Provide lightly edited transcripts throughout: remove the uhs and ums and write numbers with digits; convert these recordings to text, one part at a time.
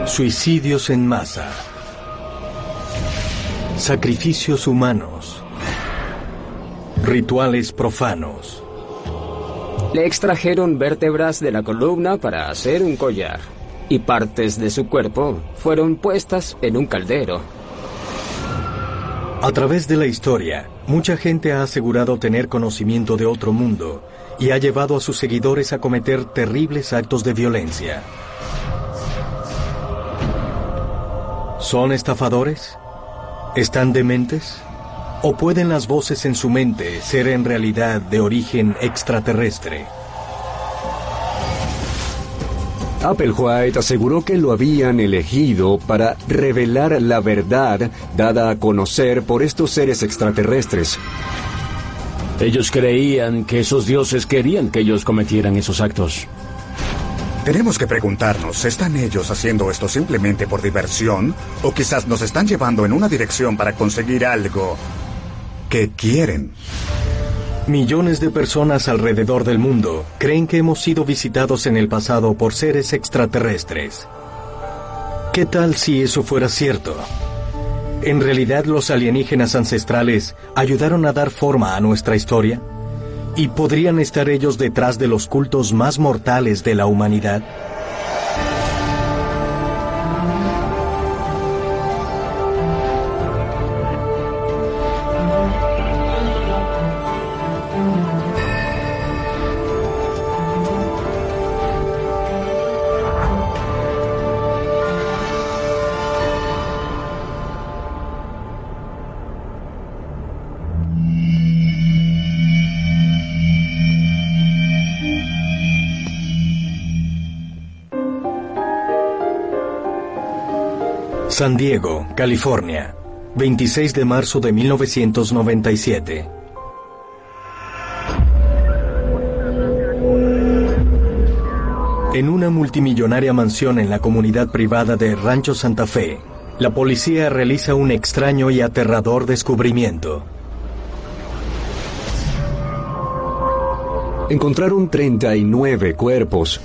Suicidios en masa. Sacrificios humanos. Rituales profanos. Le extrajeron vértebras de la columna para hacer un collar, y partes de su cuerpo fueron puestas en un caldero. A través de la historia, mucha gente ha asegurado tener conocimiento de otro mundo y ha llevado a sus seguidores a cometer terribles actos de violencia. ¿Son estafadores? ¿Están dementes? ¿O pueden las voces en su mente ser en realidad de origen extraterrestre? Applewhite aseguró que lo habían elegido para revelar la verdad dada a conocer por estos seres extraterrestres. Ellos creían que esos dioses querían que ellos cometieran esos actos. Tenemos que preguntarnos, ¿están ellos haciendo esto simplemente por diversión? ¿O quizás nos están llevando en una dirección para conseguir algo que quieren? Millones de personas alrededor del mundo creen que hemos sido visitados en el pasado por seres extraterrestres. ¿Qué tal si eso fuera cierto? ¿En realidad los alienígenas ancestrales ayudaron a dar forma a nuestra historia? ¿Y podrían estar ellos detrás de los cultos más mortales de la humanidad? San Diego, California, 26 de marzo de 1997. En una multimillonaria mansión en la comunidad privada de Rancho Santa Fe, la policía realiza un extraño y aterrador descubrimiento. Encontraron 39 cuerpos,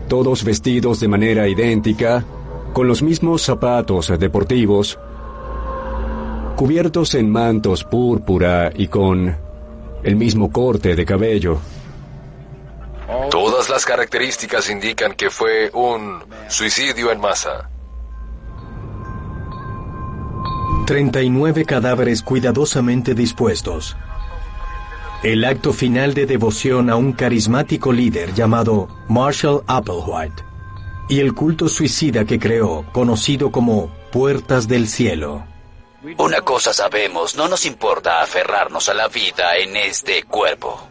todos vestidos de manera idéntica, con los mismos zapatos deportivos, cubiertos en mantos púrpura y con el mismo corte de cabello. Todas las características indican que fue un suicidio en masa. 39 cadáveres cuidadosamente dispuestos. El acto final de devoción a un carismático líder llamado Marshall Applewhite y el culto suicida que creó, conocido como Puertas del Cielo. Una cosa sabemos, no nos importa aferrarnos a la vida en este cuerpo.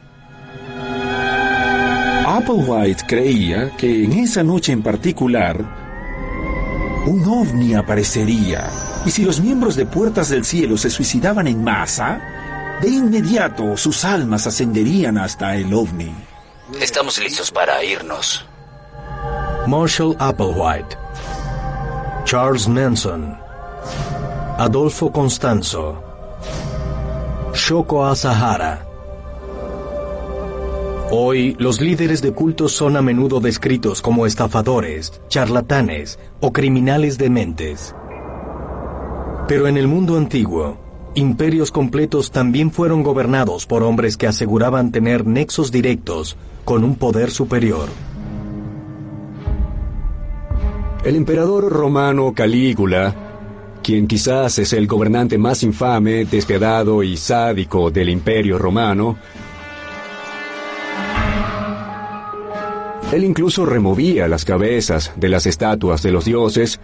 Applewhite creía que en esa noche en particular, un ovni aparecería. Y si los miembros de Puertas del Cielo se suicidaban en masa, de inmediato sus almas ascenderían hasta el ovni. Estamos listos para irnos. Marshall Applewhite, Charles Manson, Adolfo Constanzo, Shoko Asahara. Hoy, los líderes de cultos son a menudo descritos como estafadores, charlatanes o criminales dementes. Pero en el mundo antiguo, imperios completos también fueron gobernados por hombres que aseguraban tener nexos directos con un poder superior. El emperador romano Calígula, quien quizás es el gobernante más infame, despiadado y sádico del Imperio Romano, él incluso removía las cabezas de las estatuas de los dioses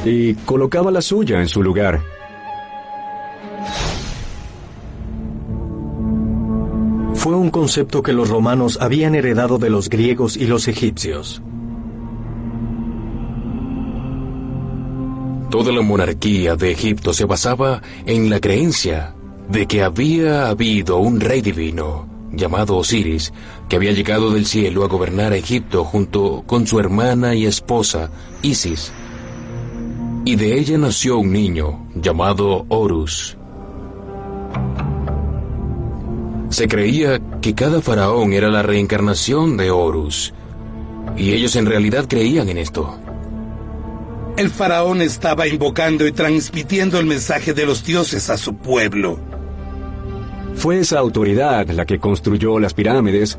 y colocaba la suya en su lugar. Fue un concepto que los romanos habían heredado de los griegos y los egipcios. Toda la monarquía de Egipto se basaba en la creencia de que había habido un rey divino, llamado Osiris, que había llegado del cielo a gobernar a Egipto junto con su hermana y esposa, Isis. Y de ella nació un niño, llamado Horus. Se creía que cada faraón era la reencarnación de Horus, y ellos en realidad creían en esto. El faraón estaba invocando y transmitiendo el mensaje de los dioses a su pueblo. Fue esa autoridad la que construyó las pirámides,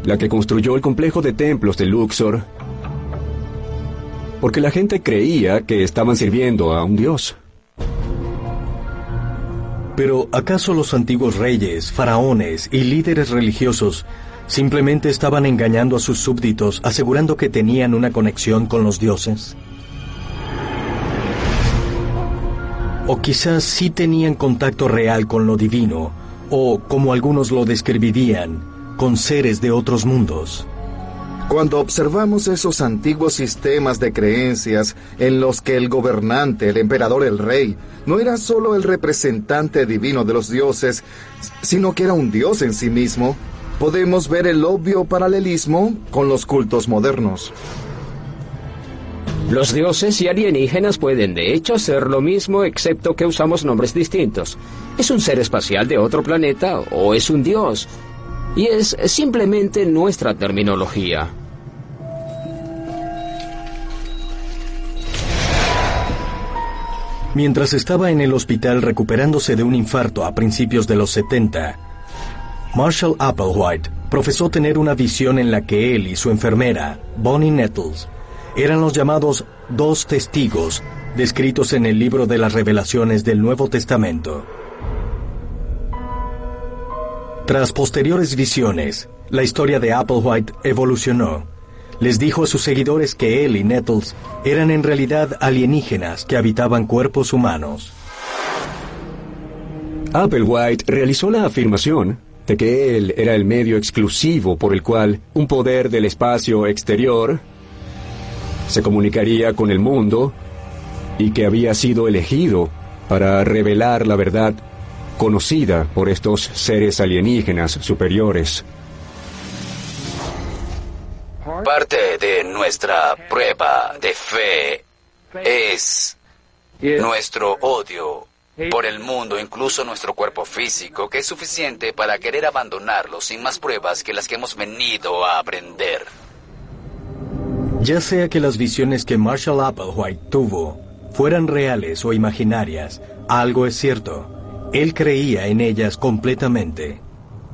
la que construyó el complejo de templos de Luxor, porque la gente creía que estaban sirviendo a un dios. Pero ¿acaso los antiguos reyes, faraones y líderes religiosos simplemente estaban engañando a sus súbditos, asegurando que tenían una conexión con los dioses? O quizás sí tenían contacto real con lo divino, o, como algunos lo describirían, con seres de otros mundos. Cuando observamos esos antiguos sistemas de creencias en los que el gobernante, el emperador, el rey, no era solo el representante divino de los dioses, sino que era un dios en sí mismo, podemos ver el obvio paralelismo con los cultos modernos. Los dioses y alienígenas pueden de hecho ser lo mismo, excepto que usamos nombres distintos. ¿Es un ser espacial de otro planeta o es un dios? Y es simplemente nuestra terminología. Mientras estaba en el hospital recuperándose de un infarto a principios de los 70, Marshall Applewhite profesó tener una visión en la que él y su enfermera, Bonnie Nettles, eran los llamados dos testigos descritos en el libro de las Revelaciones del Nuevo Testamento. Tras posteriores visiones, la historia de Applewhite evolucionó. Les dijo a sus seguidores que él y Nettles eran en realidad alienígenas que habitaban cuerpos humanos. Applewhite realizó la afirmación de que él era el medio exclusivo por el cual un poder del espacio exterior se comunicaría con el mundo y que había sido elegido para revelar la verdad conocida por estos seres alienígenas superiores. Parte de nuestra prueba de fe es nuestro odio por el mundo, incluso nuestro cuerpo físico, que es suficiente para querer abandonarlo sin más pruebas que las que hemos venido a aprender. Ya sea que las visiones que Marshall Applewhite tuvo fueran reales o imaginarias, algo es cierto. Él creía en ellas completamente.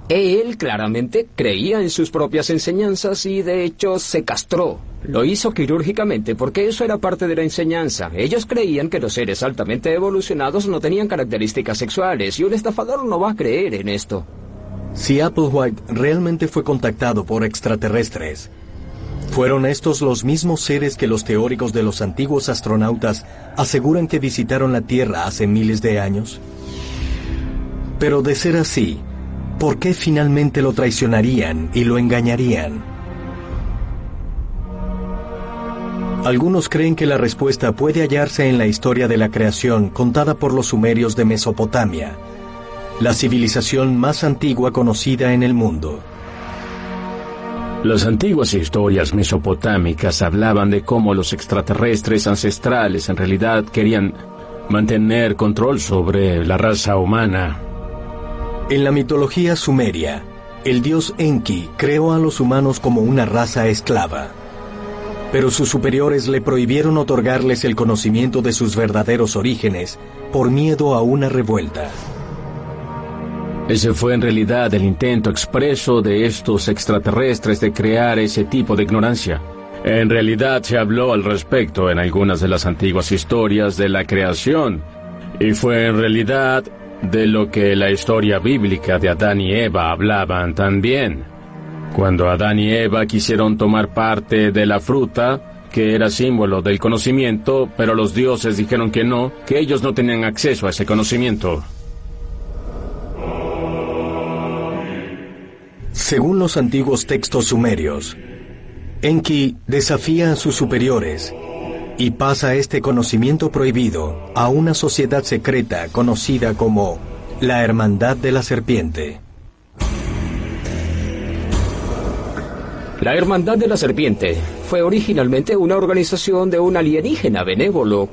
Él claramente creía en sus propias enseñanzas y de hecho se castró. Lo hizo quirúrgicamente porque eso era parte de la enseñanza. Ellos creían que los seres altamente evolucionados no tenían características sexuales y un estafador no va a creer en esto. Si Applewhite realmente fue contactado por extraterrestres, ¿fueron estos los mismos seres que los teóricos de los antiguos astronautas aseguran que visitaron la Tierra hace miles de años? Pero de ser así, ¿por qué finalmente lo traicionarían y lo engañarían? Algunos creen que la respuesta puede hallarse en la historia de la creación contada por los sumerios de Mesopotamia, la civilización más antigua conocida en el mundo. Las antiguas historias mesopotámicas hablaban de cómo los extraterrestres ancestrales en realidad querían mantener control sobre la raza humana. En la mitología sumeria, el dios Enki creó a los humanos como una raza esclava, pero sus superiores le prohibieron otorgarles el conocimiento de sus verdaderos orígenes por miedo a una revuelta. Ese fue en realidad el intento expreso de estos extraterrestres de crear ese tipo de ignorancia. En realidad se habló al respecto en algunas de las antiguas historias de la creación, y fue en realidad de lo que la historia bíblica de Adán y Eva hablaban también. Cuando Adán y Eva quisieron tomar parte de la fruta, que era símbolo del conocimiento, pero los dioses dijeron que no, que ellos no tenían acceso a ese conocimiento. Según los antiguos textos sumerios, Enki desafía a sus superiores y pasa este conocimiento prohibido a una sociedad secreta conocida como la Hermandad de la Serpiente. La Hermandad de la Serpiente fue originalmente una organización de un alienígena benévolo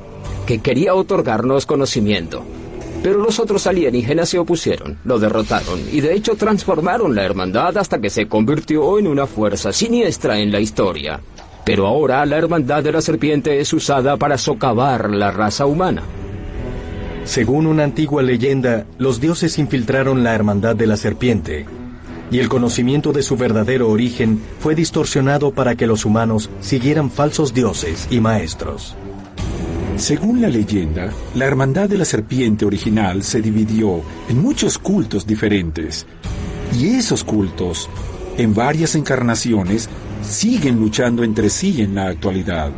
que quería otorgarnos conocimiento. Pero los otros alienígenas se opusieron, lo derrotaron y de hecho transformaron la hermandad hasta que se convirtió en una fuerza siniestra en la historia. Pero ahora la Hermandad de la Serpiente es usada para socavar la raza humana. Según una antigua leyenda, los dioses infiltraron la Hermandad de la Serpiente, y el conocimiento de su verdadero origen fue distorsionado para que los humanos siguieran falsos dioses y maestros. Según la leyenda, la Hermandad de la Serpiente original se dividió en muchos cultos diferentes, y esos cultos, en varias encarnaciones, siguen luchando entre sí en la actualidad.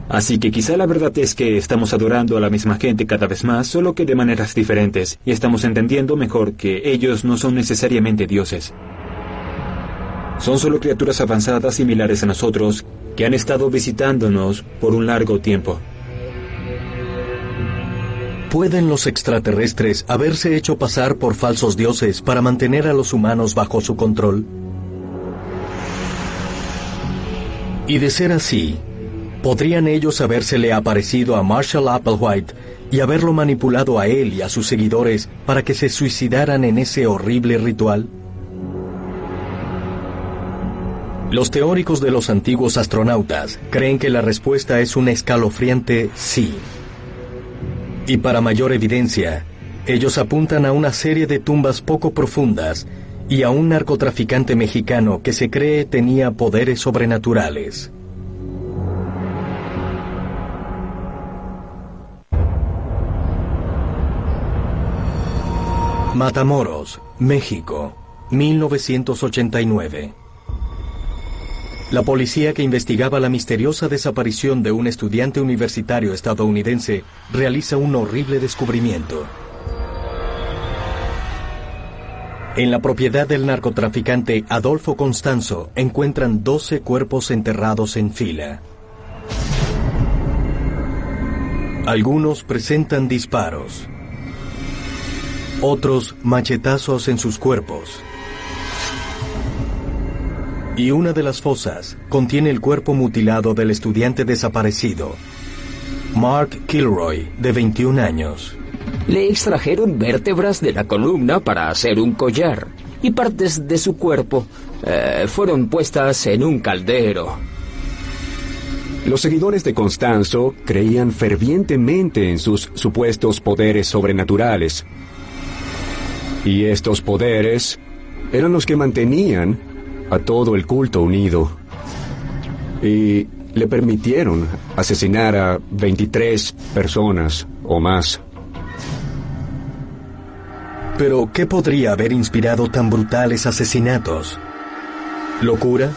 Así que quizá la verdad es que estamos adorando a la misma gente cada vez más, solo que de maneras diferentes, y estamos entendiendo mejor que ellos no son necesariamente dioses. Son solo criaturas avanzadas similares a nosotros que han estado visitándonos por un largo tiempo. ¿Pueden los extraterrestres haberse hecho pasar por falsos dioses para mantener a los humanos bajo su control? Y de ser así, ¿podrían ellos habérsele aparecido a Marshall Applewhite y haberlo manipulado a él y a sus seguidores para que se suicidaran en ese horrible ritual? Los teóricos de los antiguos astronautas creen que la respuesta es un escalofriante sí. Y para mayor evidencia, ellos apuntan a una serie de tumbas poco profundas y a un narcotraficante mexicano que se cree tenía poderes sobrenaturales. Matamoros, México, 1989. La policía que investigaba la misteriosa desaparición de un estudiante universitario estadounidense realiza un horrible descubrimiento. En la propiedad del narcotraficante Adolfo Constanzo encuentran 12 cuerpos enterrados en fila. Algunos presentan disparos, otros machetazos en sus cuerpos. Y una de las fosas contiene el cuerpo mutilado del estudiante desaparecido, Mark Kilroy, de 21 años. Le extrajeron vértebras de la columna para hacer un collar, y partes de su cuerpo fueron puestas en un caldero. Los seguidores de Constanzo creían fervientemente en sus supuestos poderes sobrenaturales. Y estos poderes eran los que mantenían a todo el culto unido. Y le permitieron asesinar a 23 personas o más. Pero, ¿qué podría haber inspirado tan brutales asesinatos? ¿Locura?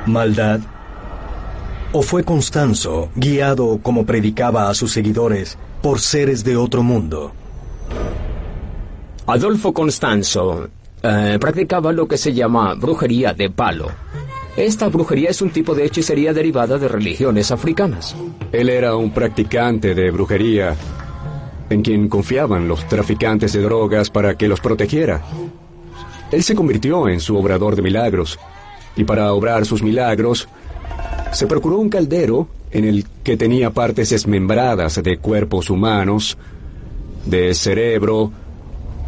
¿Maldad? ¿O fue Constanzo, guiado, como predicaba a sus seguidores, por seres de otro mundo? Adolfo Constanzo practicaba lo que se llama brujería de palo. Esta brujería es un tipo de hechicería derivada de religiones africanas. Él era un practicante de brujería en quien confiaban los traficantes de drogas para que los protegiera. Él se convirtió en su obrador de milagros, y para obrar sus milagros, se procuró un caldero en el que tenía partes desmembradas de cuerpos humanos, de cerebro,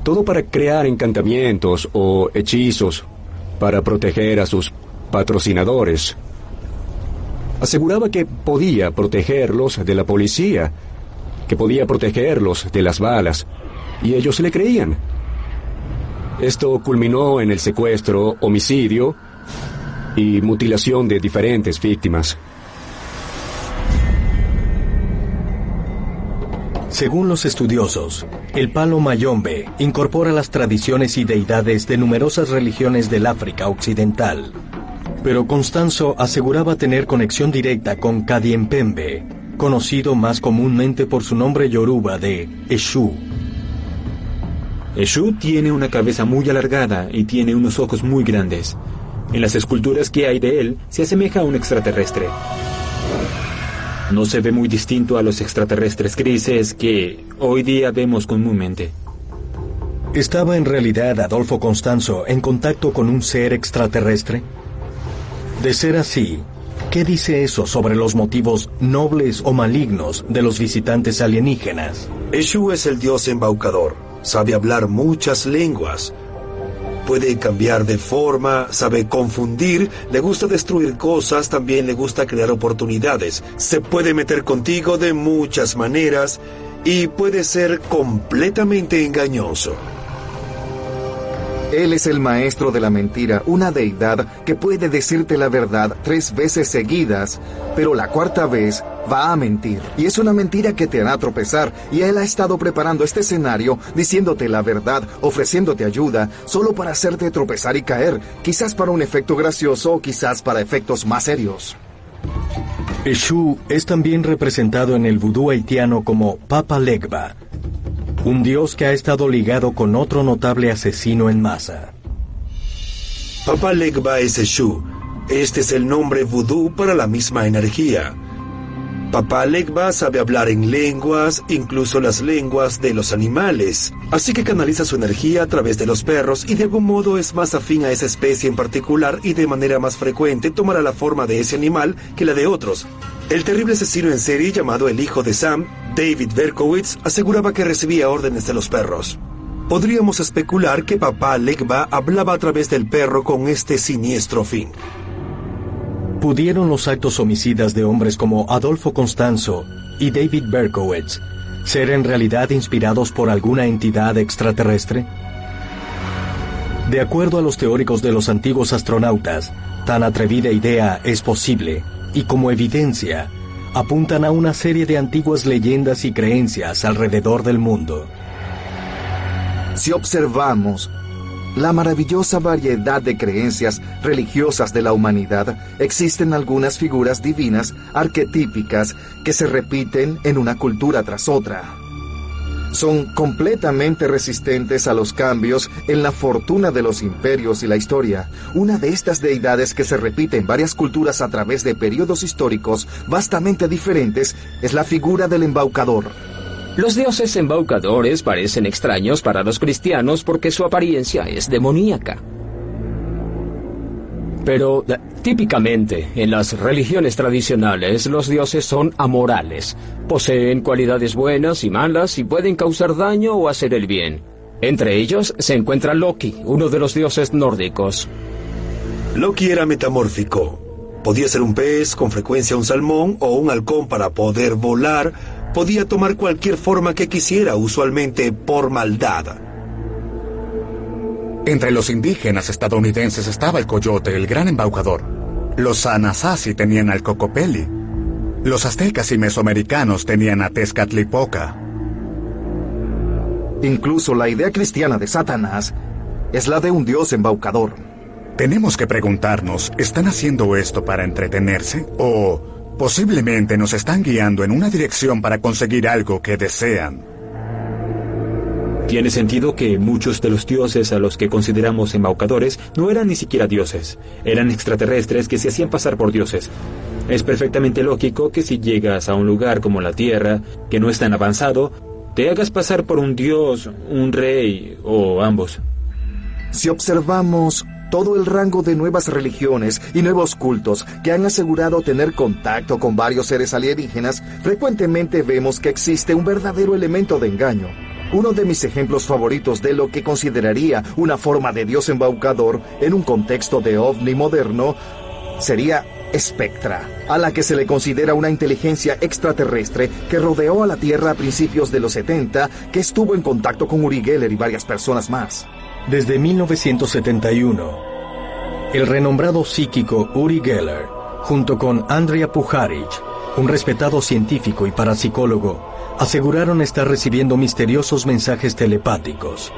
todo para crear encantamientos o hechizos para proteger a sus patrocinadores. Aseguraba que podía protegerlos de la policía, que podía protegerlos de las balas, y ellos le creían. Esto culminó en el secuestro, homicidio y mutilación de diferentes víctimas. Según los estudiosos, el palo mayombe incorpora las tradiciones y deidades de numerosas religiones del África Occidental. Pero Constanzo aseguraba tener conexión directa con Kadiempembe, conocido más comúnmente por su nombre yoruba de Eshu. Eshu tiene una cabeza muy alargada y tiene unos ojos muy grandes. En las esculturas que hay de él, se asemeja a un extraterrestre. No se ve muy distinto a los extraterrestres grises que hoy día vemos comúnmente. ¿Estaba en realidad Adolfo Constanzo en contacto con un ser extraterrestre? De ser así, ¿qué dice eso sobre los motivos nobles o malignos de los visitantes alienígenas? Eshu es el dios embaucador. Sabe hablar muchas lenguas. puede cambiar de forma, sabe confundir, le gusta destruir cosas, también le gusta crear oportunidades. Se puede meter contigo de muchas maneras y puede ser completamente engañoso. Él es el maestro de la mentira, una deidad que puede decirte la verdad 3 veces seguidas, pero la 4ª vez va a mentir. Y es una mentira que te hará tropezar, y él ha estado preparando este escenario, diciéndote la verdad, ofreciéndote ayuda, solo para hacerte tropezar y caer, quizás para un efecto gracioso o quizás para efectos más serios. Eshu es también representado en el vudú haitiano como Papa Legba, un dios que ha estado ligado con otro notable asesino en masa. Papa Legba es Eshu. Este es el nombre vudú para la misma energía. Papa Legba sabe hablar en lenguas, incluso las lenguas de los animales. Así que canaliza su energía a través de los perros y de algún modo es más afín a esa especie en particular y de manera más frecuente tomará la forma de ese animal que la de otros. El terrible asesino en serie llamado el hijo de Sam, David Berkowitz, aseguraba que recibía órdenes de los perros. Podríamos especular que Papa Legba hablaba a través del perro con este siniestro fin. ¿Pudieron los actos homicidas de hombres como Adolfo Constanzo y David Berkowitz ser en realidad inspirados por alguna entidad extraterrestre? De acuerdo a los teóricos de los antiguos astronautas, tan atrevida idea es posible, y como evidencia, apuntan a una serie de antiguas leyendas y creencias alrededor del mundo. Si observamos la maravillosa variedad de creencias religiosas de la humanidad, existen algunas figuras divinas arquetípicas que se repiten en una cultura tras otra. Son completamente resistentes a los cambios en la fortuna de los imperios y la historia. Una de estas deidades que se repite en varias culturas a través de periodos históricos vastamente diferentes es la figura del embaucador. Los dioses embaucadores parecen extraños para los cristianos porque su apariencia es demoníaca. Pero, típicamente, en las religiones tradicionales, los dioses son amorales. Poseen cualidades buenas y malas y pueden causar daño o hacer el bien. Entre ellos se encuentra Loki, uno de los dioses nórdicos. Loki era metamórfico. Podía ser un pez, con frecuencia un salmón o un halcón para poder volar. Podía tomar cualquier forma que quisiera, usualmente por maldad. Entre los indígenas estadounidenses estaba el coyote, el gran embaucador. Los Anasazi tenían al Cocopelli. Los aztecas y mesoamericanos tenían a Tezcatlipoca. Incluso la idea cristiana de Satanás es la de un dios embaucador. Tenemos que preguntarnos, ¿están haciendo esto para entretenerse? ¿O posiblemente nos están guiando en una dirección para conseguir algo que desean? Tiene sentido que muchos de los dioses a los que consideramos embaucadores no eran ni siquiera dioses. Eran extraterrestres que se hacían pasar por dioses. Es perfectamente lógico que si llegas a un lugar como la Tierra, que no es tan avanzado, te hagas pasar por un dios, un rey o ambos. Si observamos todo el rango de nuevas religiones y nuevos cultos que han asegurado tener contacto con varios seres alienígenas, frecuentemente vemos que existe un verdadero elemento de engaño. Uno de mis ejemplos favoritos de lo que consideraría una forma de dios embaucador en un contexto de ovni moderno sería Spectra, a la que se le considera una inteligencia extraterrestre que rodeó a la Tierra a principios de los 70, que estuvo en contacto con Uri Geller y varias personas más. Desde 1971, el renombrado psíquico Uri Geller, junto con Andrija Puharich, un respetado científico y parapsicólogo, aseguraron estar recibiendo misteriosos mensajes telepáticos.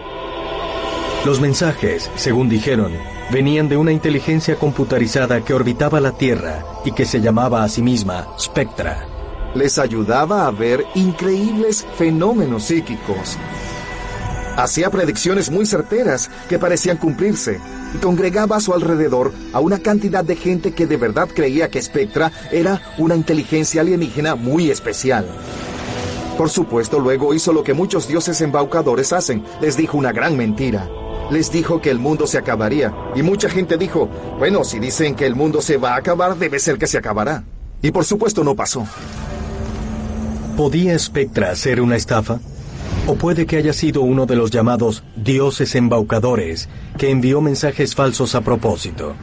Los mensajes, según dijeron, venían de una inteligencia computarizada que orbitaba la Tierra y que se llamaba a sí misma Spectra. Les ayudaba a ver increíbles fenómenos psíquicos. Hacía predicciones muy certeras que parecían cumplirse y congregaba a su alrededor a una cantidad de gente que de verdad creía que Spectra era una inteligencia alienígena muy especial. Por supuesto, luego hizo lo que muchos dioses embaucadores hacen. Les dijo una gran mentira. Les dijo que el mundo se acabaría. Y mucha gente dijo, bueno, si dicen que el mundo se va a acabar, debe ser que se acabará. Y por supuesto no pasó. ¿Podía Spectra ser una estafa? O puede que haya sido uno de los llamados dioses embaucadores que envió mensajes falsos a propósito.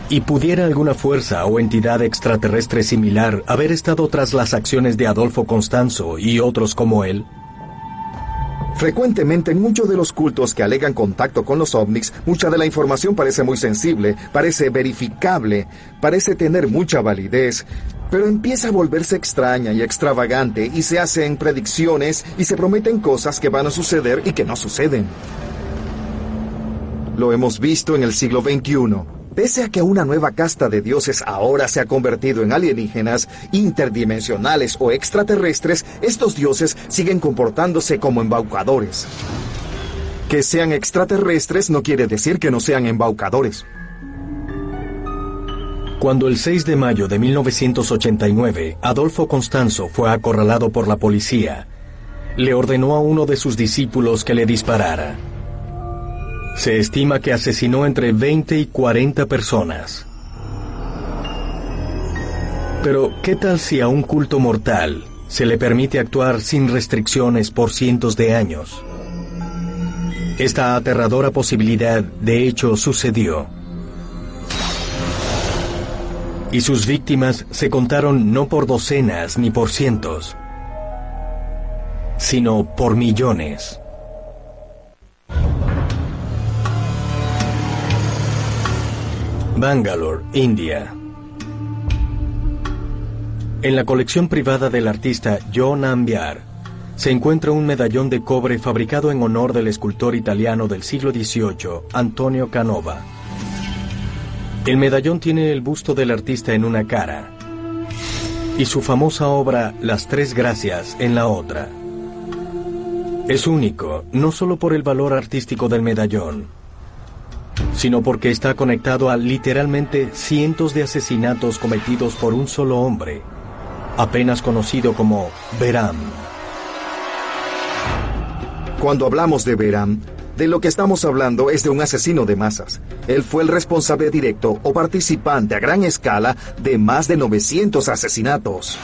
¿Y pudiera alguna fuerza o entidad extraterrestre similar haber estado tras las acciones de Adolfo Constanzo y otros como él? Frecuentemente en muchos de los cultos que alegan contacto con los ovnis, mucha de la información parece muy sensible, parece verificable, parece tener mucha validez, pero empieza a volverse extraña y extravagante y se hacen predicciones y se prometen cosas que van a suceder y que no suceden. Lo hemos visto en el siglo XXI. Pese a que una nueva casta de dioses ahora se ha convertido en alienígenas, interdimensionales o extraterrestres, estos dioses siguen comportándose como embaucadores. Que sean extraterrestres no quiere decir que no sean embaucadores. Cuando el 6 de mayo de 1989, Adolfo Constanzo fue acorralado por la policía, le ordenó a uno de sus discípulos que le disparara. Se estima que asesinó entre 20 y 40 personas. Pero, ¿qué tal si a un culto mortal se le permite actuar sin restricciones por cientos de años? Esta aterradora posibilidad, de hecho, sucedió. Y sus víctimas se contaron no por docenas ni por cientos, sino por millones. Bangalore, India. En la colección privada del artista John Nambiar se encuentra un medallón de cobre fabricado en honor del escultor italiano del siglo XVIII, Antonio Canova. El medallón tiene el busto del artista en una cara y su famosa obra Las Tres Gracias en la otra. Es único, no solo por el valor artístico del medallón, sino porque está conectado a literalmente cientos de asesinatos cometidos por un solo hombre, apenas conocido como Behram. Cuando hablamos de Behram, de lo que estamos hablando es de un asesino de masas. Él fue el responsable directo o participante a gran escala de más de 900 asesinatos.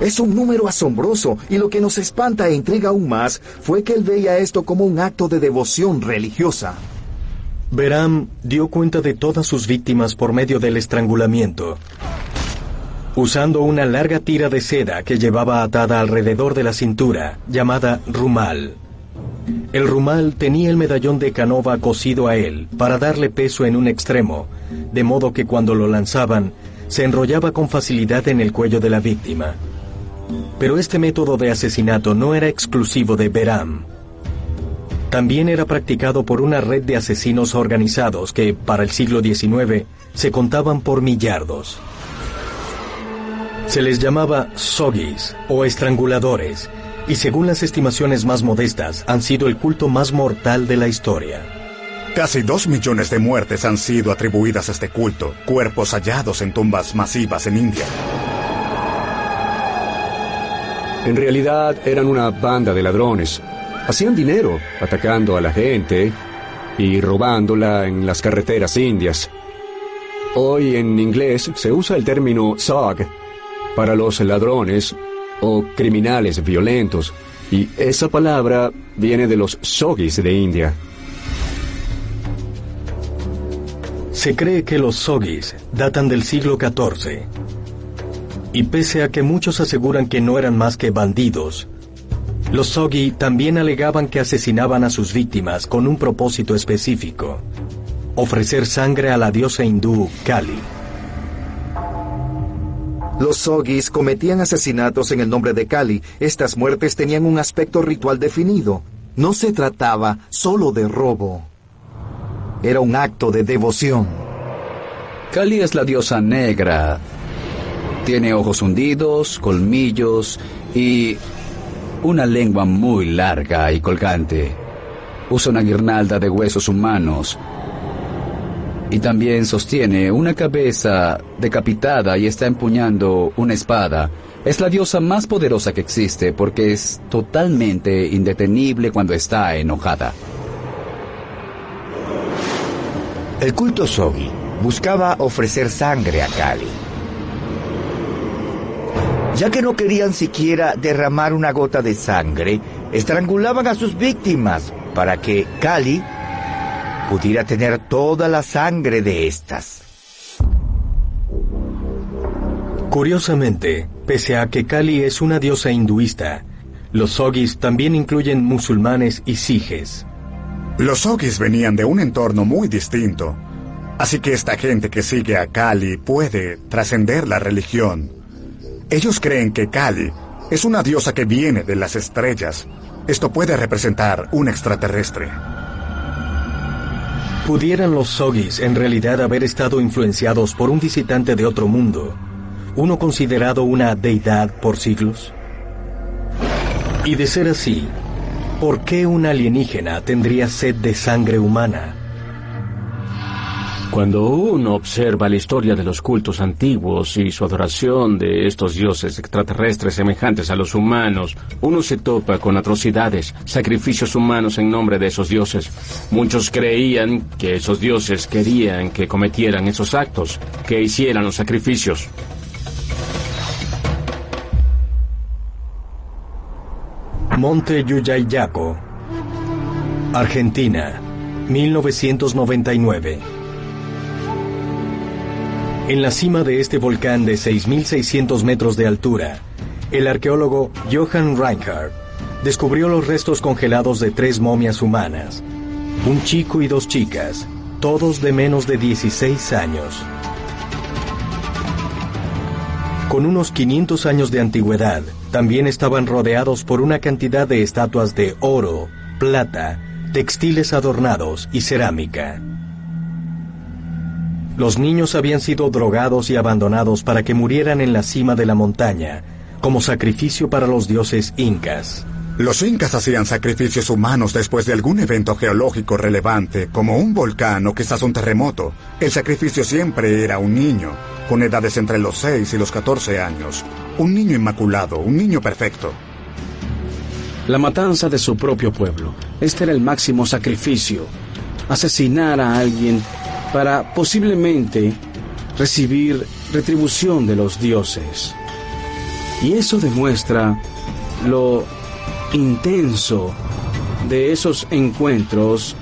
Es un número asombroso, y lo que nos espanta e intriga aún más fue que él veía esto como un acto de devoción religiosa. Behram dio cuenta de todas sus víctimas por medio del estrangulamiento, usando una larga tira de seda que llevaba atada alrededor de la cintura, llamada rumal. El rumal tenía el medallón de Canova cosido a él para darle peso en un extremo, de modo que cuando lo lanzaban, se enrollaba con facilidad en el cuello de la víctima. Pero este método de asesinato no era exclusivo de Behram. También era practicado por una red de asesinos organizados que, para el siglo XIX, se contaban por millardos. Se les llamaba sogis o estranguladores, y según las estimaciones más modestas, han sido el culto más mortal de la historia. Casi 2 millones de muertes han sido atribuidas a este culto, cuerpos hallados en tumbas masivas en India. En realidad eran una banda de ladrones. Hacían dinero atacando a la gente y robándola en las carreteras indias. Hoy en inglés se usa el término thug para los ladrones o criminales violentos, y esa palabra viene de los sogis de India. Se cree que los sogis datan del siglo XIV. Y pese a que muchos aseguran que no eran más que bandidos, los sogi también alegaban que asesinaban a sus víctimas con un propósito específico: ofrecer sangre a la diosa hindú Kali. Los sogis cometían asesinatos en el nombre de Kali. Estas muertes tenían un aspecto ritual definido. No se trataba solo de robo. Era un acto de devoción. Kali es la diosa negra. Tiene ojos hundidos, colmillos y una lengua muy larga y colgante. Usa una guirnalda de huesos humanos. Y también sostiene una cabeza decapitada y está empuñando una espada. Es la diosa más poderosa que existe porque es totalmente indetenible cuando está enojada. El culto Sogi buscaba ofrecer sangre a Kali. Ya que no querían siquiera derramar una gota de sangre, estrangulaban a sus víctimas para que Kali pudiera tener toda la sangre de estas. Curiosamente, pese a que Kali es una diosa hinduista, los Sogis también incluyen musulmanes y sijes. Los Sogis venían de un entorno muy distinto, así que esta gente que sigue a Kali puede trascender la religión. Ellos creen que Kali es una diosa que viene de las estrellas. Esto puede representar un extraterrestre. ¿Pudieran los Sogis en realidad haber estado influenciados por un visitante de otro mundo, uno considerado una deidad por siglos? Y de ser así, ¿por qué un alienígena tendría sed de sangre humana? Cuando uno observa la historia de los cultos antiguos y su adoración de estos dioses extraterrestres semejantes a los humanos, uno se topa con atrocidades, sacrificios humanos en nombre de esos dioses. Muchos creían que esos dioses querían que cometieran esos actos, que hicieran los sacrificios. Monte Yuyayaco, Argentina, 1999. En la cima de este volcán de 6.600 metros de altura, el arqueólogo Johann Reinhardt descubrió los restos congelados de 3 momias humanas, un chico y 2 chicas, todos de menos de 16 años. Con unos 500 años de antigüedad, también estaban rodeados por una cantidad de estatuas de oro, plata, textiles adornados y cerámica. Los niños habían sido drogados y abandonados para que murieran en la cima de la montaña, como sacrificio para los dioses incas. Los incas hacían sacrificios humanos después de algún evento geológico relevante, como un volcán o quizás un terremoto. El sacrificio siempre era un niño, con edades entre los 6 y los 14 años. Un niño inmaculado, un niño perfecto. La matanza de su propio pueblo. Este era el máximo sacrificio. Asesinar a alguien para posiblemente recibir retribución de los dioses. Y eso demuestra lo intenso de esos encuentros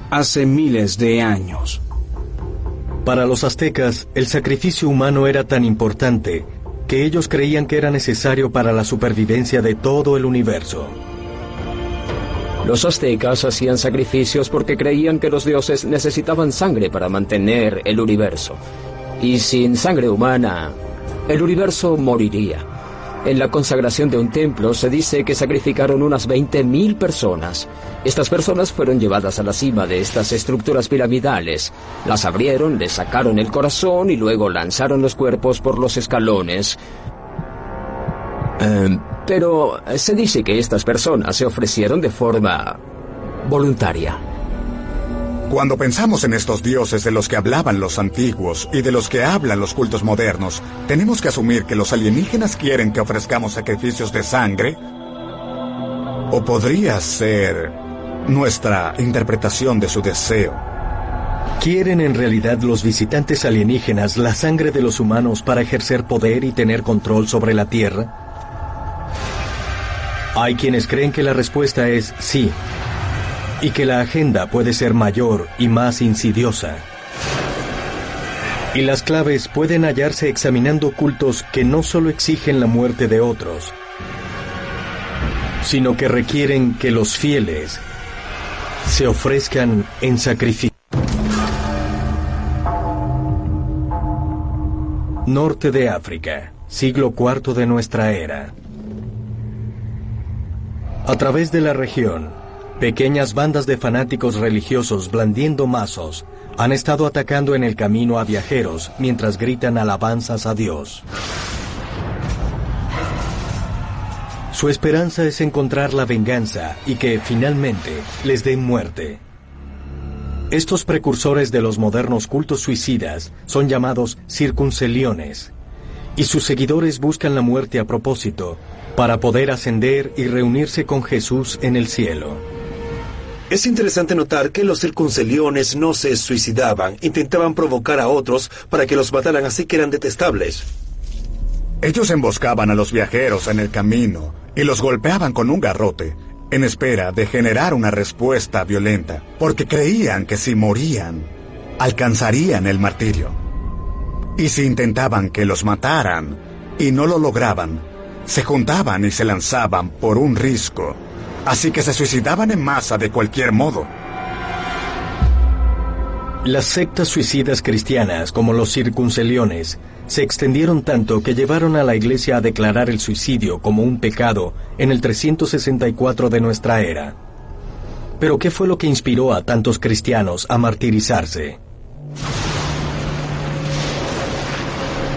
hace miles de años. Para los aztecas, el sacrificio humano era tan importante que ellos creían que era necesario para la supervivencia de todo el universo. Los aztecas hacían sacrificios porque creían que los dioses necesitaban sangre para mantener el universo. Y sin sangre humana, el universo moriría. En la consagración de un templo se dice que sacrificaron unas 20.000 personas. Estas personas fueron llevadas a la cima de estas estructuras piramidales. Las abrieron, les sacaron el corazón y luego lanzaron los cuerpos por los escalones. Pero se dice que estas personas se ofrecieron de forma voluntaria. Cuando pensamos en estos dioses de los que hablaban los antiguos y de los que hablan los cultos modernos, tenemos que asumir que los alienígenas quieren que ofrezcamos sacrificios de sangre. ¿O podría ser nuestra interpretación de su deseo? ¿Quieren en realidad los visitantes alienígenas la sangre de los humanos para ejercer poder y tener control sobre la Tierra? Hay quienes creen que la respuesta es sí, y que la agenda puede ser mayor y más insidiosa. Y las claves pueden hallarse examinando cultos que no solo exigen la muerte de otros, sino que requieren que los fieles se ofrezcan en sacrificio. Norte de África, siglo IV de nuestra era. A través de la región, pequeñas bandas de fanáticos religiosos blandiendo mazos han estado atacando en el camino a viajeros mientras gritan alabanzas a Dios. Su esperanza es encontrar la venganza y que finalmente les den muerte. Estos precursores de los modernos cultos suicidas son llamados circunceliones, y sus seguidores buscan la muerte a propósito para poder ascender y reunirse con Jesús en el cielo. Es interesante notar que los circunceliones no se suicidaban, intentaban provocar a otros para que los mataran, así que eran detestables. Ellos emboscaban a los viajeros en el camino y los golpeaban con un garrote, en espera de generar una respuesta violenta, porque creían que si morían, alcanzarían el martirio. Y si intentaban que los mataran y no lo lograban, se juntaban y se lanzaban por un risco, así que se suicidaban en masa de cualquier modo. Las sectas suicidas cristianas, como los circunceliones, se extendieron tanto que llevaron a la Iglesia a declarar el suicidio como un pecado en el 364 de nuestra era. Pero ¿qué fue lo que inspiró a tantos cristianos a martirizarse?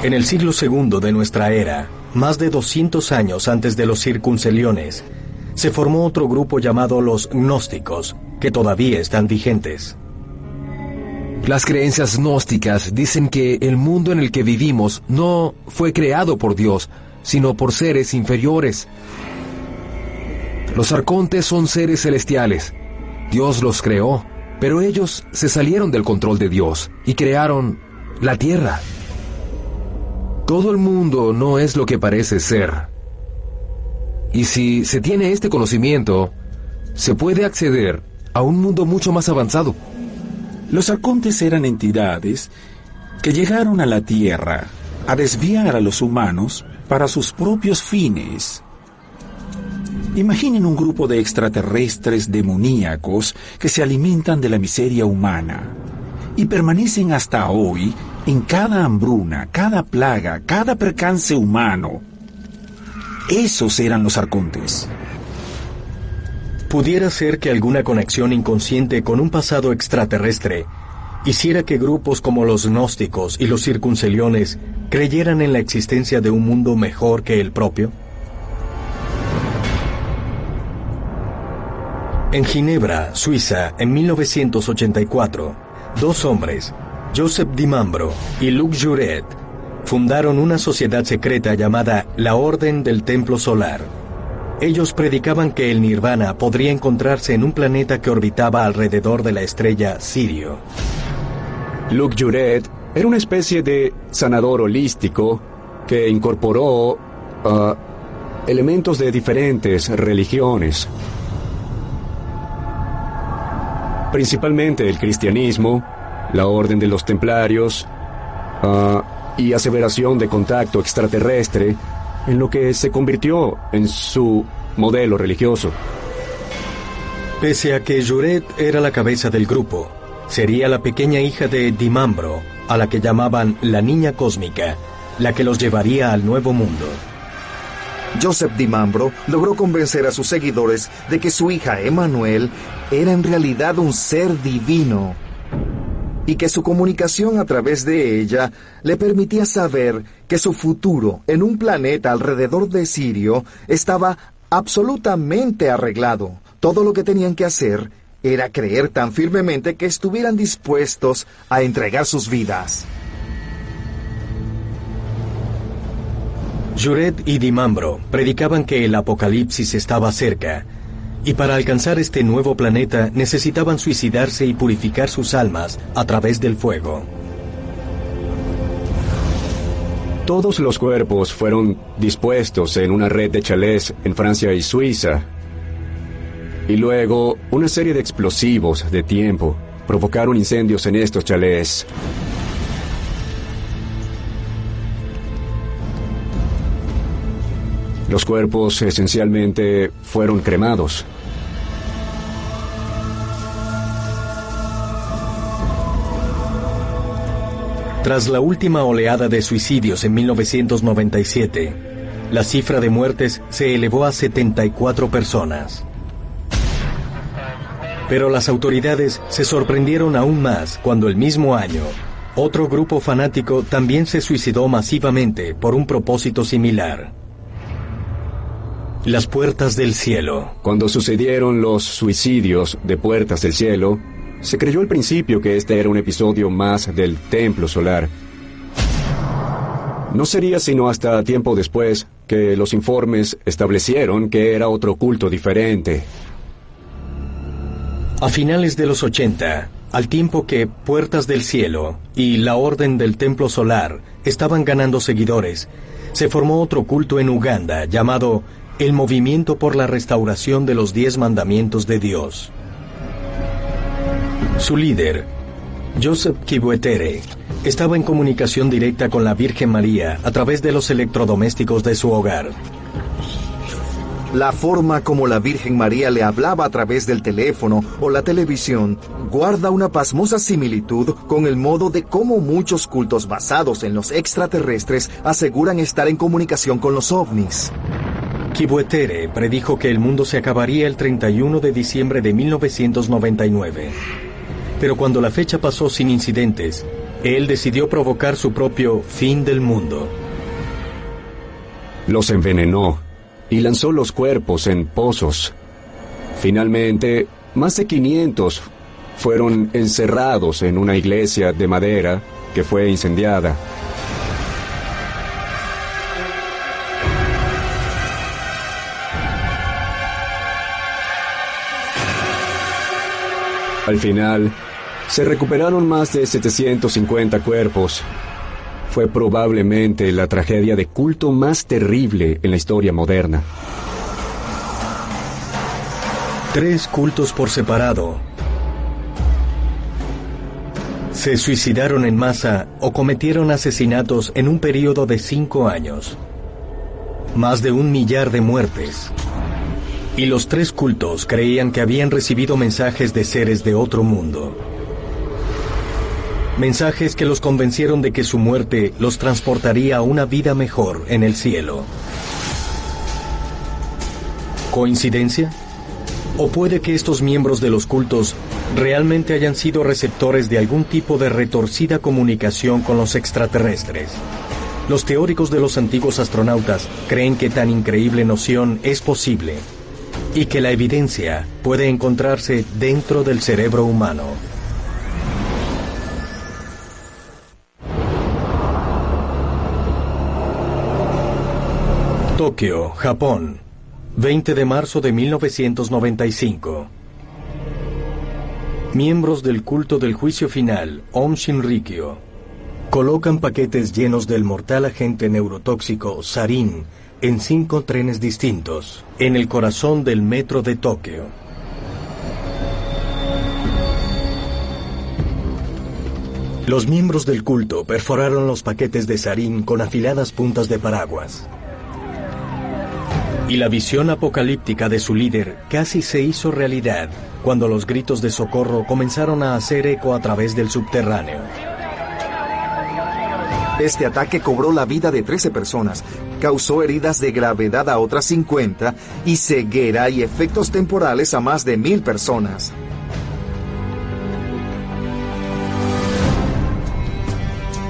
En el siglo II de nuestra era, más de 200 años antes de los circunceliones, se formó otro grupo llamado los gnósticos, que todavía están vigentes. Las creencias gnósticas dicen que el mundo en el que vivimos no fue creado por Dios, sino por seres inferiores. Los arcontes son seres celestiales. Dios los creó, pero ellos se salieron del control de Dios y crearon la tierra. Todo el mundo no es lo que parece ser. Y si se tiene este conocimiento, se puede acceder a un mundo mucho más avanzado. Los arcontes eran entidades que llegaron a la Tierra a desviar a los humanos para sus propios fines. Imaginen un grupo de extraterrestres demoníacos que se alimentan de la miseria humana y permanecen hasta hoy en cada hambruna, cada plaga, cada percance humano. Esos eran los arcontes. Pudiera ser que alguna conexión inconsciente con un pasado extraterrestre hiciera que grupos como los gnósticos y los circunceliones creyeran en la existencia de un mundo mejor que el propio. En Ginebra, Suiza, en 1984, dos hombres, Joseph Dimambro y Luc Juret, fundaron una sociedad secreta llamada la Orden del Templo Solar. Ellos predicaban que el nirvana podría encontrarse en un planeta que orbitaba alrededor de la estrella Sirio. Luc Juret era una especie de sanador holístico que incorporó elementos de diferentes religiones, principalmente el cristianismo, la Orden de los Templarios y aseveración de contacto extraterrestre, en lo que se convirtió en su modelo religioso. Pese a que Juret era la cabeza del grupo, sería la pequeña hija de Dimambro, a la que llamaban la niña cósmica, la que los llevaría al nuevo mundo. Joseph Dimambro logró convencer a sus seguidores de que su hija Emmanuel era en realidad un ser divino y que su comunicación a través de ella le permitía saber que su futuro en un planeta alrededor de Sirio estaba absolutamente arreglado. Todo lo que tenían que hacer era creer tan firmemente que estuvieran dispuestos a entregar sus vidas. Juret y Dimambro predicaban que el apocalipsis estaba cerca, y para alcanzar este nuevo planeta necesitaban suicidarse y purificar sus almas a través del fuego. Todos los cuerpos fueron dispuestos en una red de chalés en Francia y Suiza. Y luego, una serie de explosivos de tiempo provocaron incendios en estos chalés. Los cuerpos esencialmente fueron cremados. Tras la última oleada de suicidios en 1997, la cifra de muertes se elevó a 74 personas. Pero las autoridades se sorprendieron aún más cuando el mismo año, otro grupo fanático también se suicidó masivamente por un propósito similar. Las Puertas del Cielo. Cuando sucedieron los suicidios de Puertas del Cielo, se creyó al principio que este era un episodio más del Templo Solar. No sería sino hasta tiempo después que los informes establecieron que era otro culto diferente. A finales de los 80, Al tiempo que Puertas del Cielo y la Orden del Templo Solar estaban ganando seguidores, se formó otro culto en Uganda llamado el Movimiento por la Restauración de los 10 Mandamientos de Dios. Su líder, Joseph Kibwetere, estaba en comunicación directa con la Virgen María a través de los electrodomésticos de su hogar. La forma como la Virgen María le hablaba a través del teléfono o la televisión guarda una pasmosa similitud con el modo de cómo muchos cultos basados en los extraterrestres aseguran estar en comunicación con los ovnis. Kibwetere predijo que el mundo se acabaría el 31 de diciembre de 1999. Pero cuando la fecha pasó sin incidentes, él decidió provocar su propio fin del mundo. Los envenenó y lanzó los cuerpos en pozos. Finalmente, más de 500 fueron encerrados en una iglesia de madera que fue incendiada. Al final, se recuperaron más de 750 cuerpos. Fue probablemente la tragedia de culto más terrible en la historia moderna. 3 cultos por separado se suicidaron en masa o cometieron asesinatos en un periodo de 5 años. Más de 1 millar de muertes. Y los 3 cultos creían que habían recibido mensajes de seres de otro mundo. Mensajes que los convencieron de que su muerte los transportaría a una vida mejor en el cielo. ¿Coincidencia? ¿O puede que estos miembros de los cultos realmente hayan sido receptores de algún tipo de retorcida comunicación con los extraterrestres? Los teóricos de los antiguos astronautas creen que tan increíble noción es posible y que la evidencia puede encontrarse dentro del cerebro humano. Tokio, Japón, 20 de marzo de 1995. Miembros del culto del juicio final, Om Shinrikyo, colocan paquetes llenos del mortal agente neurotóxico sarin en 5 trenes distintos, en el corazón del metro de Tokio. Los miembros del culto perforaron los paquetes de sarin con afiladas puntas de paraguas. Y la visión apocalíptica de su líder casi se hizo realidad cuando los gritos de socorro comenzaron a hacer eco a través del subterráneo. Este ataque cobró la vida de 13 personas, causó heridas de gravedad a otras 50 y ceguera y efectos temporales a más de 1000 personas.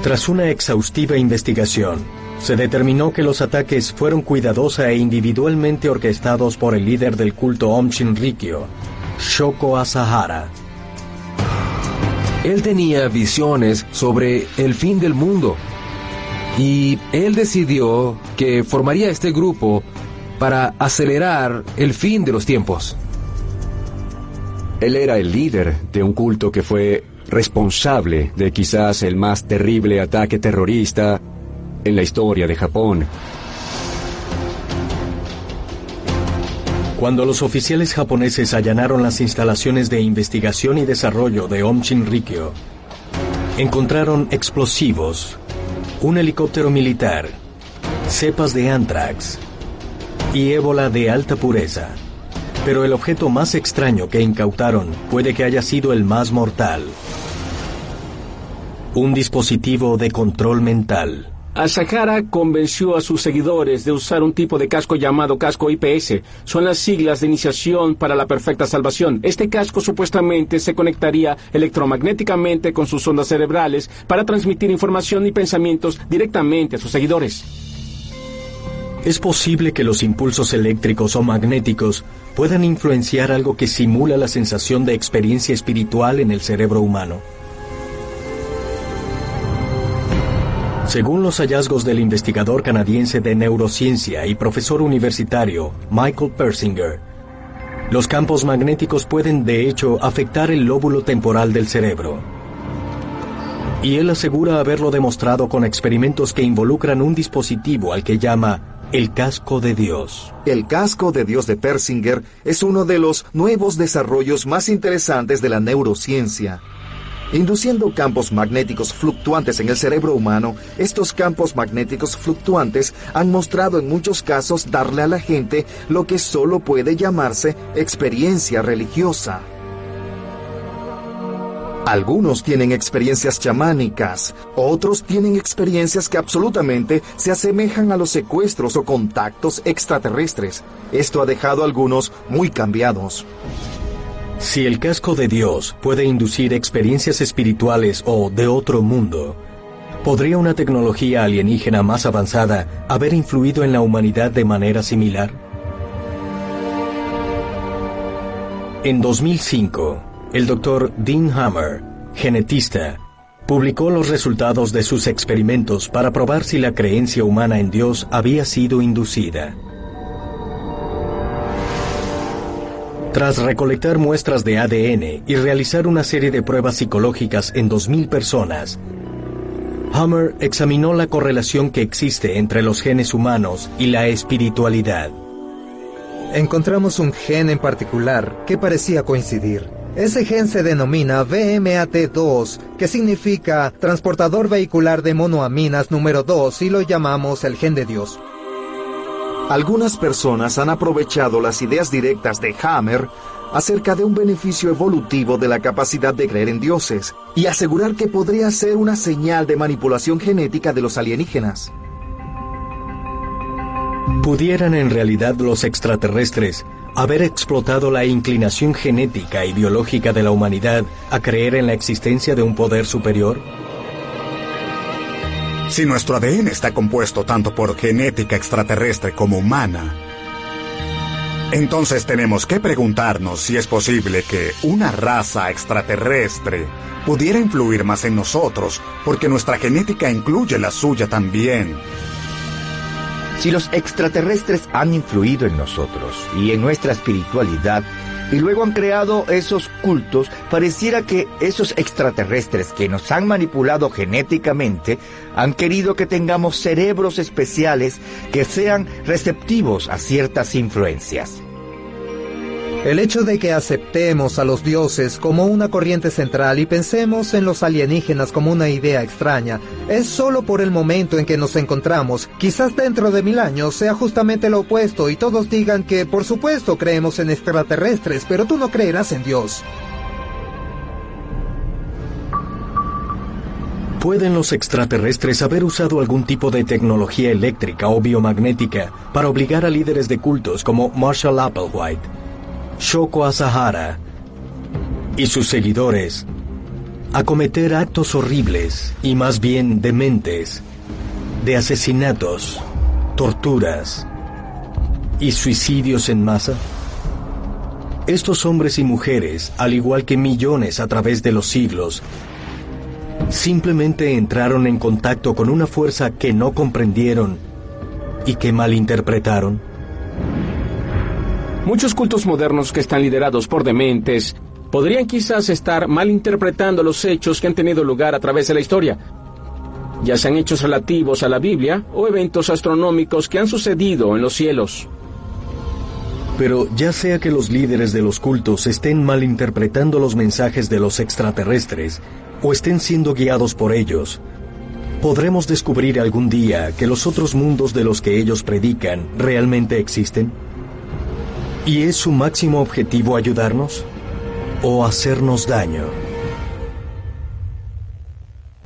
Tras una exhaustiva investigación, se determinó que los ataques fueron cuidadosa e individualmente orquestados por el líder del culto Om Shinrikyo, Shoko Asahara. Él tenía visiones sobre el fin del mundo y él decidió que formaría este grupo para acelerar el fin de los tiempos. Él era el líder de un culto que fue responsable de quizás el más terrible ataque terrorista en la historia de Japón. Cuando los oficiales japoneses allanaron las instalaciones de investigación y desarrollo de Om Shinrikyo, encontraron explosivos, un helicóptero militar, cepas de anthrax y ébola de alta pureza. Pero el objeto más extraño que incautaron puede que haya sido el más mortal: un dispositivo de control mental. Asahara convenció a sus seguidores de usar un tipo de casco llamado casco IPS. Son las siglas de iniciación para la perfecta salvación. Este casco supuestamente se conectaría electromagnéticamente con sus ondas cerebrales para transmitir información y pensamientos directamente a sus seguidores. Es posible que los impulsos eléctricos o magnéticos puedan influenciar algo que simula la sensación de experiencia espiritual en el cerebro humano. Según los hallazgos del investigador canadiense de neurociencia y profesor universitario Michael Persinger, Los campos magnéticos pueden, de hecho, afectar el lóbulo temporal del cerebro. Y él asegura haberlo demostrado con experimentos que involucran un dispositivo al que llama el casco de Dios. El casco de Dios de Persinger es uno de los nuevos desarrollos más interesantes de la neurociencia. Induciendo campos magnéticos fluctuantes en el cerebro humano, estos campos magnéticos fluctuantes han mostrado en muchos casos darle a la gente lo que solo puede llamarse experiencia religiosa. Algunos tienen experiencias chamánicas, otros tienen experiencias que absolutamente se asemejan a los secuestros o contactos extraterrestres. Esto ha dejado a algunos muy cambiados. Si el casco de Dios puede inducir experiencias espirituales o de otro mundo, ¿podría una tecnología alienígena más avanzada haber influido en la humanidad de manera similar? En 2005, el Dr. Dean Hammer, genetista, publicó los resultados de sus experimentos para probar si la creencia humana en Dios había sido inducida. Tras recolectar muestras de ADN y realizar una serie de pruebas psicológicas en 2.000 personas, Hammer examinó la correlación que existe entre los genes humanos y la espiritualidad. Encontramos un gen en particular que parecía coincidir. Ese gen se denomina VMAT2, que significa transportador vehicular de monoaminas número 2, y lo llamamos el gen de Dios. Algunas personas han aprovechado las ideas directas de Hammer acerca de un beneficio evolutivo de la capacidad de creer en dioses y asegurar que podría ser una señal de manipulación genética de los alienígenas. ¿Pudieran en realidad los extraterrestres haber explotado la inclinación genética y biológica de la humanidad a creer en la existencia de un poder superior? Si nuestro ADN está compuesto tanto por genética extraterrestre como humana, entonces tenemos que preguntarnos si es posible que una raza extraterrestre pudiera influir más en nosotros, porque nuestra genética incluye la suya también. Si los extraterrestres han influido en nosotros y en nuestra espiritualidad, y luego han creado esos cultos, pareciera que esos extraterrestres que nos han manipulado genéticamente han querido que tengamos cerebros especiales que sean receptivos a ciertas influencias. El hecho de que aceptemos a los dioses como una corriente central y pensemos en los alienígenas como una idea extraña es solo por el momento en que nos encontramos. Quizás dentro de 1000 años sea justamente lo opuesto y todos digan que por supuesto creemos en extraterrestres, pero tú no creerás en Dios. ¿Pueden los extraterrestres haber usado algún tipo de tecnología eléctrica o biomagnética para obligar a líderes de cultos como Marshall Applewhite, Shoko Asahara y sus seguidores a cometer actos horribles y más bien dementes de asesinatos, torturas y suicidios en masa? Estos hombres y mujeres, al igual que millones a través de los siglos, simplemente entraron en contacto con una fuerza que no comprendieron y que malinterpretaron. Muchos cultos modernos que están liderados por dementes podrían quizás estar malinterpretando los hechos que han tenido lugar a través de la historia, ya sean hechos relativos a la Biblia o eventos astronómicos que han sucedido en los cielos. Pero ya sea que los líderes de los cultos estén malinterpretando los mensajes de los extraterrestres o estén siendo guiados por ellos, ¿podremos descubrir algún día que los otros mundos de los que ellos predican realmente existen? ¿Y es su máximo objetivo ayudarnos o hacernos daño?